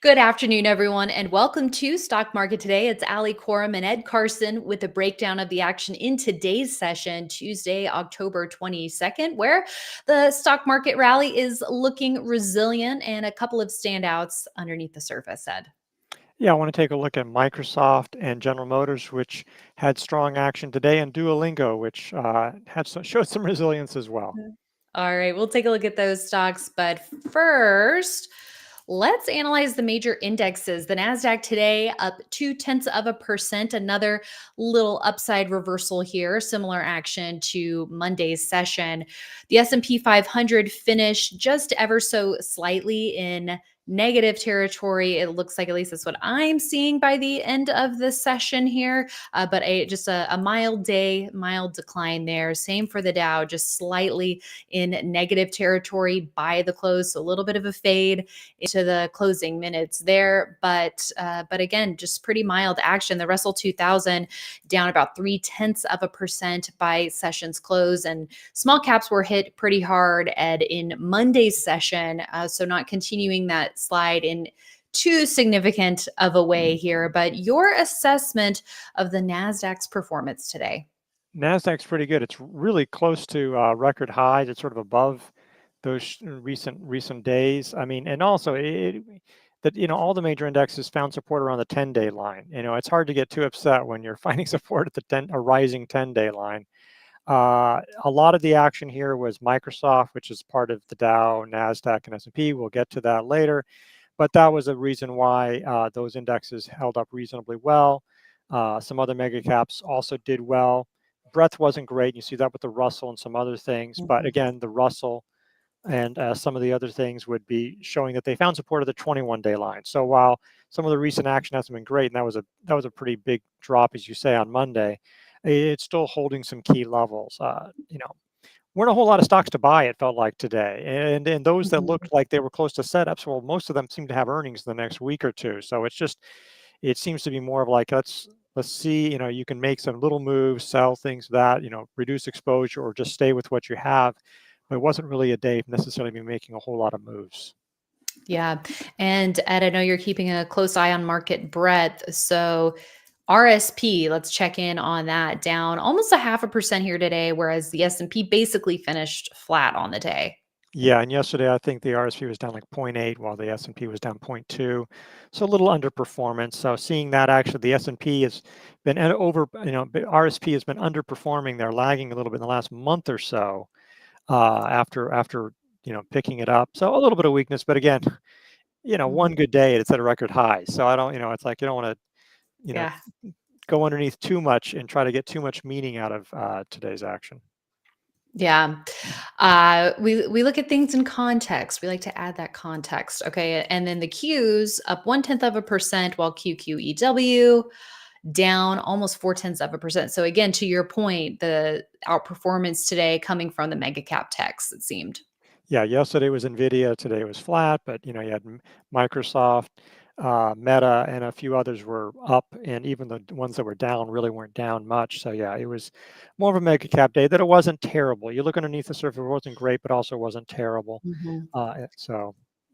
Good afternoon, everyone, and welcome to Stock Market Today. It's Ali Coram and Ed Carson with a breakdown of the action in today's session, Tuesday, October 22nd, where the stock market rally is looking resilient and a couple of standouts underneath the surface, Ed. Yeah, I want to take a look at Microsoft and General Motors, which had strong action today, and Duolingo, which showed some resilience as well. All right, we'll take a look at those stocks. But first, let's analyze the major indexes. The NASDAQ today up 0.2%, another little upside reversal here, similar action to Monday's session. The S&P 500 finished just ever so slightly in negative territory. It looks like, at least that's what I'm seeing by the end of this session here. But just a mild day, mild decline there. Same for the Dow, just slightly in negative territory by the close. So a little bit of a fade into the closing minutes there, but again, just pretty mild action. The Russell 2000 down about 0.3% by session's close, and small caps were hit pretty hard, Ed, in Monday's session. So not continuing that slide in too significant of a way here, but your assessment of the NASDAQ's performance today? NASDAQ's pretty good. It's really close to record highs. It's sort of above those recent days. I mean, and also all the major indexes found support around the 10-day line. It's hard to get too upset when you're finding support at a rising 10-day line. A lot of the action here was Microsoft, which is part of the Dow, NASDAQ, and S&P. We'll get to that later. But that was a reason why those indexes held up reasonably well. Some other mega caps also did well. Breadth wasn't great. You see that with the Russell and some other things. But again, the Russell and some of the other things would be showing that they found support of the 21-day line. So while some of the recent action hasn't been great, and that was a pretty big drop, as you say, on Monday, it's still holding some key levels. Weren't a whole lot of stocks to buy, it felt like today. And those that looked like they were close to setups, well, most of them seem to have earnings in the next week or two. So it seems to be more of like, let's see, you can make some little moves, sell things that, reduce exposure or just stay with what you have. But it wasn't really a day necessarily be making a whole lot of moves. Yeah. And Ed, I know you're keeping a close eye on market breadth. So RSP, let's check in on that, down almost 0.5% here today, whereas the S&P basically finished flat on the day. Yeah, and yesterday I think the RSP was down like 0.8 while the S&P was down 0.2. So a little underperformance. So seeing that actually the S&P has been RSP has been underperforming. They're lagging a little bit in the last month or so after picking it up. So a little bit of weakness, but again, one good day it's at a record high. So I don't, it's like you don't want to, go underneath too much and try to get too much meaning out of today's action. Yeah. We look at things in context. We like to add that context. Okay. And then the Qs up 0.1%, while QQEW down almost 0.4%. So again, to your point, the outperformance today coming from the mega cap techs, it seemed. Yeah, yesterday was NVIDIA, today was flat, but you had Microsoft, Meta, and a few others were up, and even the ones that were down really weren't down much. So yeah, it was more of a mega cap day. That it wasn't terrible. You look underneath the surface, it wasn't great, but also wasn't terrible.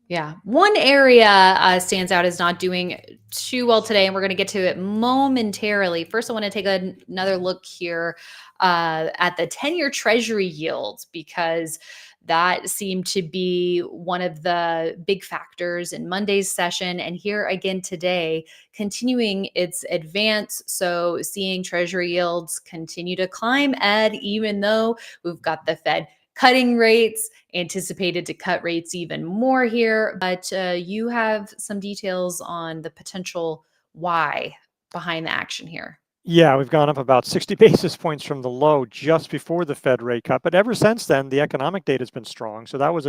Yeah, one area stands out as not doing too well today, and we're going to get to it momentarily. First, I want to take another look here at the 10-year Treasury yields, because that seemed to be one of the big factors in Monday's session. And here again today, continuing its advance. So seeing Treasury yields continue to climb, Ed, even though we've got the Fed cutting rates, anticipated to cut rates even more here. But you have some details on the potential why behind the action here. Yeah, we've gone up about 60 basis points from the low just before the Fed rate cut. But ever since then, the economic data has been strong. So that was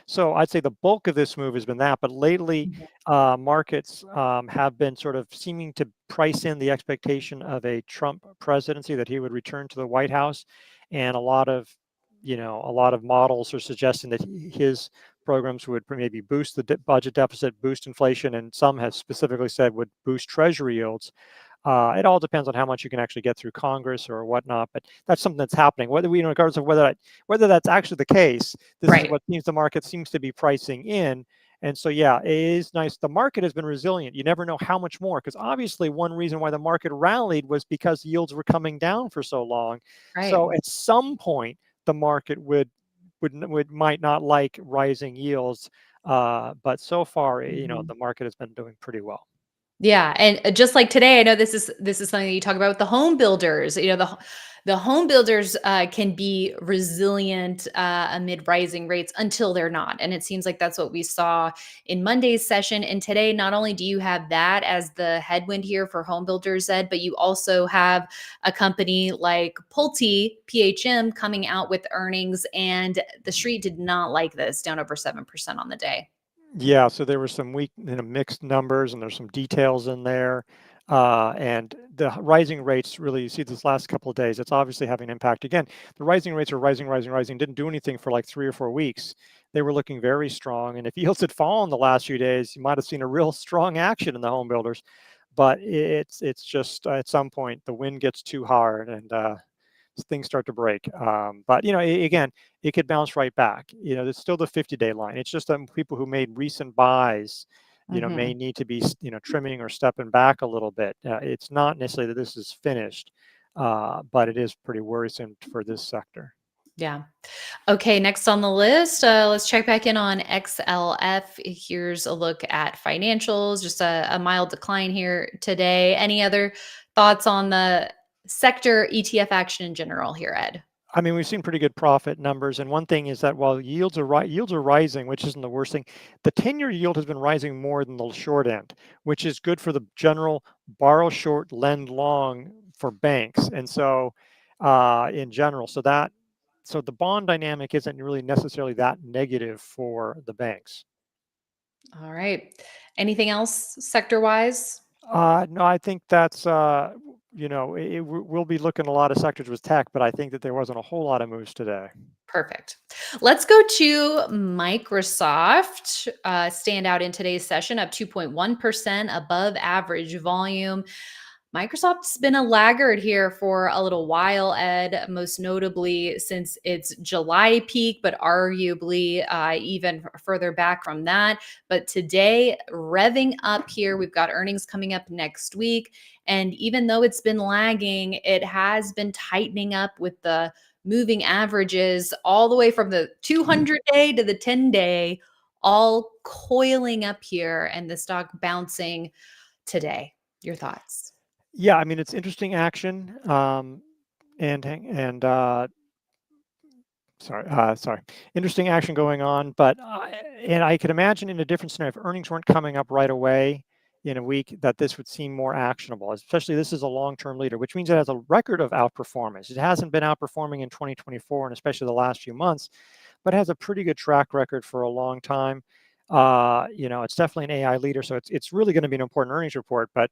so I'd say the bulk of this move has been that. But lately, markets have been sort of seeming to price in the expectation of a Trump presidency, that he would return to the White House. And a lot of models are suggesting that his programs would maybe boost the budget deficit, boost inflation, and some have specifically said would boost Treasury yields. It all depends on how much you can actually get through Congress or whatnot, but that's something that's happening. Regardless of whether that's actually the case, this is what the market seems to be pricing in. And so, yeah, it is nice. The market has been resilient. You never know how much more, because obviously one reason why the market rallied was because yields were coming down for so long. Right. So at some point, the market might not like rising yields, but so far, Mhm. the market has been doing pretty well. Yeah, and just like today, I know this is something that you talk about with the home builders. The home builders can be resilient amid rising rates until they're not, and it seems like that's what we saw in Monday's session. And today, not only do you have that as the headwind here for home builders, Ed, but you also have a company like Pulte PHM coming out with earnings, and the street did not like this, down over 7% on the day. Yeah, so there were some weak, mixed numbers, and there's some details in there. And the rising rates, really, you see this last couple of days, it's obviously having an impact. Again, the rising rates are rising, rising, rising, didn't do anything for like 3 or 4 weeks. They were looking very strong. And if yields had fallen the last few days, you might have seen a real strong action in the home builders. But it's just at some point the wind gets too hard, and things start to break. But again, it could bounce right back. There's still the 50-day line. It's just that people who made recent buys, may Mhm. need to be, trimming or stepping back a little bit. It's not necessarily that this is finished, but it is pretty worrisome for this sector. Yeah. Okay, next on the list, let's check back in on XLF. Here's a look at financials, just a mild decline here today. Any other thoughts on the sector ETF action in general here, Ed? I mean, we've seen pretty good profit numbers, and one thing is that while yields are rising, which isn't the worst thing, the 10-year yield has been rising more than the short end, which is good for the general borrow short, lend long for banks, and so in general, so the bond dynamic isn't really necessarily that negative for the banks. All right. Anything else sector wise? No, I think that's we'll be looking at a lot of sectors with tech, but I think that there wasn't a whole lot of moves today. Perfect. Let's go to Microsoft. Stand out in today's session, up 2.1% above average volume. Microsoft's been a laggard here for a little while, Ed, most notably since its July peak, but arguably even further back from that. But today, revving up here. We've got earnings coming up next week. And even though it's been lagging, it has been tightening up with the moving averages all the way from the 200-day to the 10-day, all coiling up here, and the stock bouncing today. Your thoughts? Yeah, I mean, it's interesting action, and sorry, interesting action going on. But and I could imagine in a different scenario, if earnings weren't coming up right away in a week, that this would seem more actionable. Especially this is a long-term leader, which means it has a record of outperformance. It hasn't been outperforming in 2024, and especially the last few months, but has a pretty good track record for a long time. It's definitely an AI leader, so it's really going to be an important earnings report. But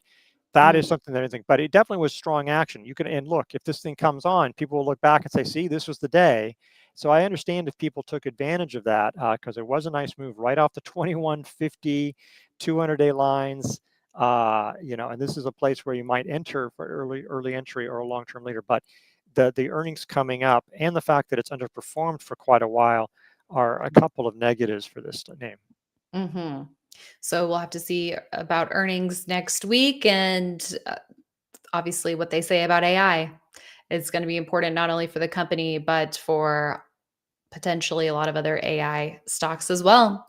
that is Mm, something that I think, but it definitely was strong action. And look, if this thing comes on, people will look back and say, see, this was the day. So I understand if people took advantage of that, because it was a nice move right off the 2150, 200-day lines. And this is a place where you might enter for early entry or a long-term leader. But the earnings coming up and the fact that it's underperformed for quite a while are a couple of negatives for this name. mhm. So we'll have to see about earnings next week, and obviously what they say about AI. It's going to be important not only for the company, but for potentially a lot of other AI stocks as well.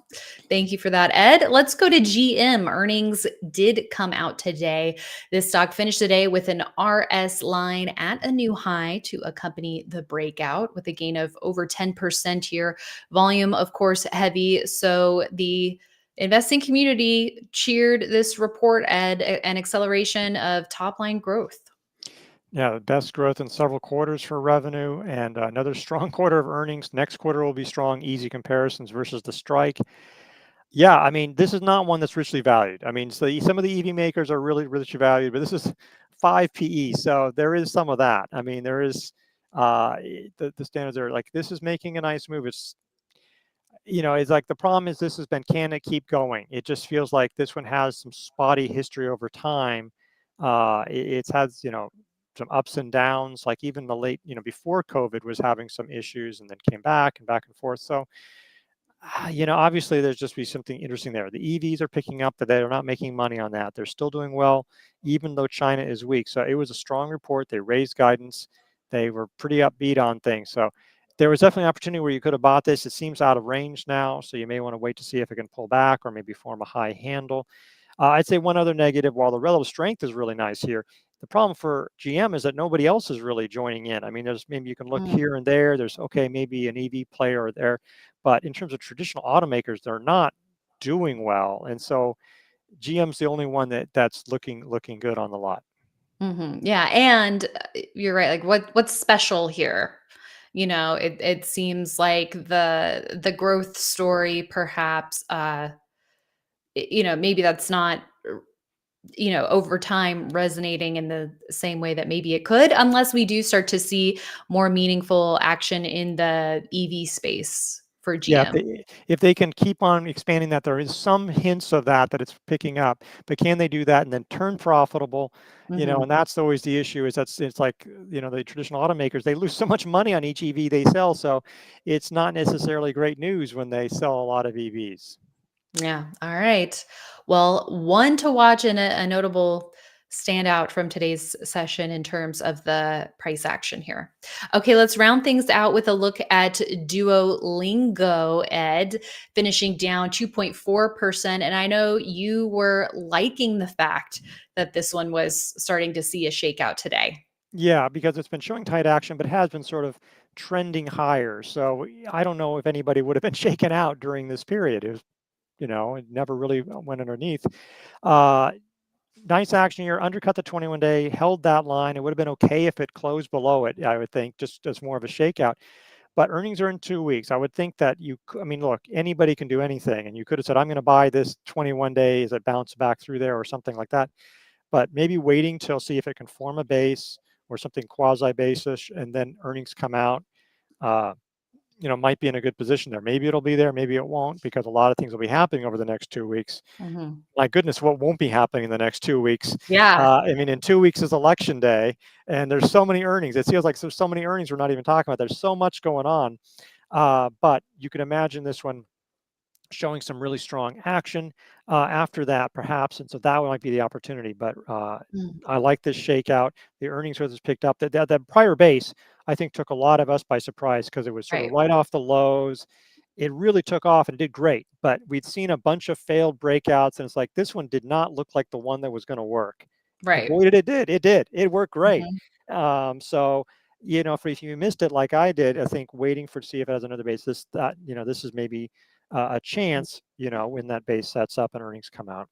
Thank you for that, Ed. Let's go to GM. Earnings did come out today. This stock finished the day with an RS line at a new high to accompany the breakout with a gain of over 10% here. Volume, of course, heavy. So the investing community cheered this report, Ed, an acceleration of top line growth. Yeah, the best growth in several quarters for revenue and another strong quarter of earnings. Next quarter will be strong, easy comparisons versus the strike. Yeah, I mean, this is not one that's richly valued. I mean, so some of the EV makers are really richly valued, but this is 5 PE. So there is some of that. I mean, there is the standards are like this is making a nice move. It's like the problem is this has been, can it keep going? It just feels like this one has some spotty history over time. It's has, some ups and downs, like even the late, before COVID was having some issues and then came back and forth. So Obviously there's just be something interesting there. The EVs are picking up, but they're not making money on that. They're still doing well, even though China is weak. So it was a strong report. They raised guidance. They were pretty upbeat on things. So there was definitely an opportunity where you could have bought this. It seems out of range now, so you may want to wait to see if it can pull back or maybe form a high handle. I'd say one other negative, while the relative strength is really nice here, the problem for GM is that nobody else is really joining in. I mean, there's maybe you can look Mm, here and there. There's okay, maybe an EV player there, but in terms of traditional automakers, they're not doing well, and so GM's the only one that's looking good on the lot. Yeah, and you're right. Like, what's special here? It seems like the growth story, perhaps. Maybe that's not over time resonating in the same way that maybe it could, unless we do start to see more meaningful action in the EV space for Yeah, GM. if they can keep on expanding that, there is some hints of that it's picking up. But can they do that and then turn profitable? Hmm. And that's always the issue. Is it's like the traditional automakers, they lose so much money on each EV they sell, so it's not necessarily great news when they sell a lot of EVs. Yeah. All right. Well, one to watch and a notable standout from today's session in terms of the price action here. Okay, let's round things out with a look at Duolingo, Ed, finishing down 2.4%. And I know you were liking the fact that this one was starting to see a shakeout today. Yeah, because it's been showing tight action, but has been sort of trending higher. So I don't know if anybody would have been shaken out during this period. It was, it never really went underneath. Uh, Nice action here, undercut the 21-day, held that line. It would have been okay if it closed below it, I would think, just as more of a shakeout. But earnings are in 2 weeks. I would think that I mean, look, anybody can do anything. And you could have said, I'm going to buy this 21 days that bounce back through there or something like that. But maybe waiting till see if it can form a base or something quasi-basish, and then earnings come out. Uh, might be in a good position there. Maybe it'll be there, maybe it won't, because a lot of things will be happening over the next 2 weeks. Mhm. My goodness, what won't be happening in the next 2 weeks? Yeah. I mean, in 2 weeks is election day, and there's so many earnings. It feels like there's so many earnings we're not even talking about. There's so much going on. But you can imagine this one showing some really strong action after that, perhaps. And so that might be the opportunity. But Mm, I like this shakeout. The earnings was picked up. That prior base, I think, took a lot of us by surprise because it was sort of right. right off the lows. It really took off and it did great. But we'd seen a bunch of failed breakouts, and it's like this one did not look like the one that was going to work. And Right. boy, did it did. It did. It worked great. Mhm. So if you missed it like I did, I think waiting for to see if it has another base. This is maybe a chance, when that base sets up and earnings come out.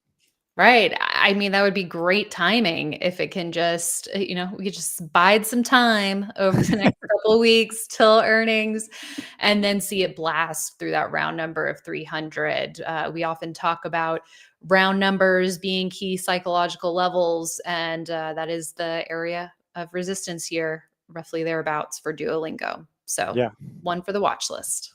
Right. I mean, that would be great timing if it can just, we could just bide some time over the next couple of weeks till earnings and then see it blast through that round number of 300. We often talk about round numbers being key psychological levels, and that is the area of resistance here, roughly thereabouts for Duolingo. So, Yeah. one for the watch list.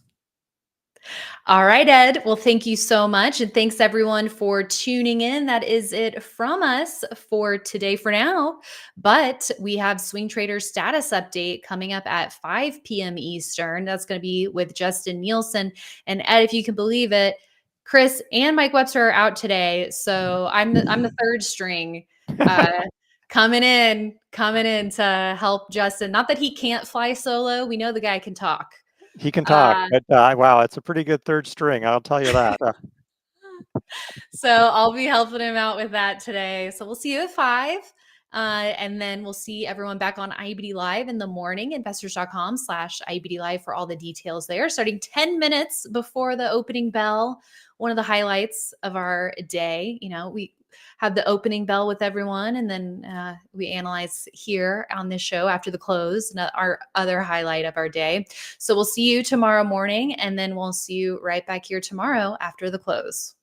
All right, Ed. Well, thank you so much. And thanks everyone for tuning in. That is it from us for today for now. But we have Swing Trader status update coming up at 5 p.m. Eastern. That's going to be with Justin Nielsen. And Ed, if you can believe it, Chris and Mike Webster are out today. So I'm the third string uh coming in to help Justin. Not that he can't fly solo. We know the guy can talk. He can talk, Uh but wow, it's a pretty good third string. I'll tell you that. So I'll be helping him out with that today. So we'll see you at 5. And then we'll see everyone back on IBD Live in the morning, investors.com/IBD Live for all the details there, starting 10 minutes before the opening bell. One of the highlights of our day. We have the opening bell with everyone, and then we analyze here on this show after the close, our other highlight of our day. So we'll see you tomorrow morning, and then we'll see you right back here tomorrow after the close.